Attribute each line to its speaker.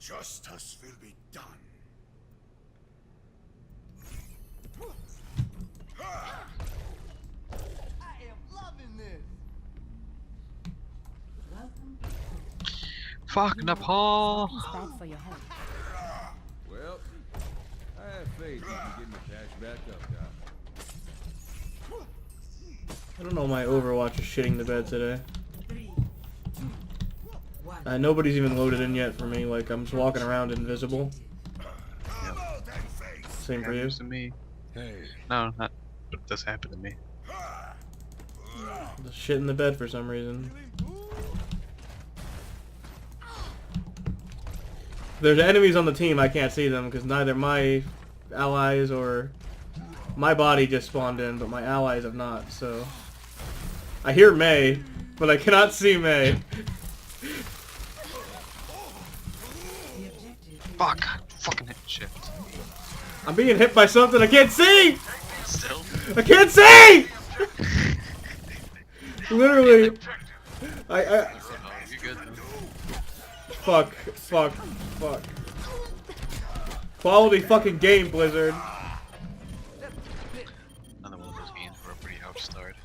Speaker 1: Justice will be done.
Speaker 2: I am loving this.
Speaker 3: Fuck Nepal.
Speaker 4: It's bad for your health.
Speaker 5: Well, I have faith you can get me cash back up, Doc.
Speaker 6: I don't know why Overwatch is shitting the bed today. Nobody's even loaded in yet for me. Like, I'm just walking around invisible. Same for you.
Speaker 3: Happens to me. No, not. But it does happen to me.
Speaker 6: Just shit in the bed for some reason. If there's enemies on the team, I can't see them because neither my allies or my body just spawned in, but my allies have not. So I hear May, but I cannot see May.
Speaker 3: Fuck! Fucking hit shit.
Speaker 6: I'm being hit by something I can't see!
Speaker 3: Still?
Speaker 6: I can't see! Literally.
Speaker 3: Oh, you good though.
Speaker 6: Fuck. Quality fucking game, Blizzard.
Speaker 3: Another one of those games where a pretty ouch start.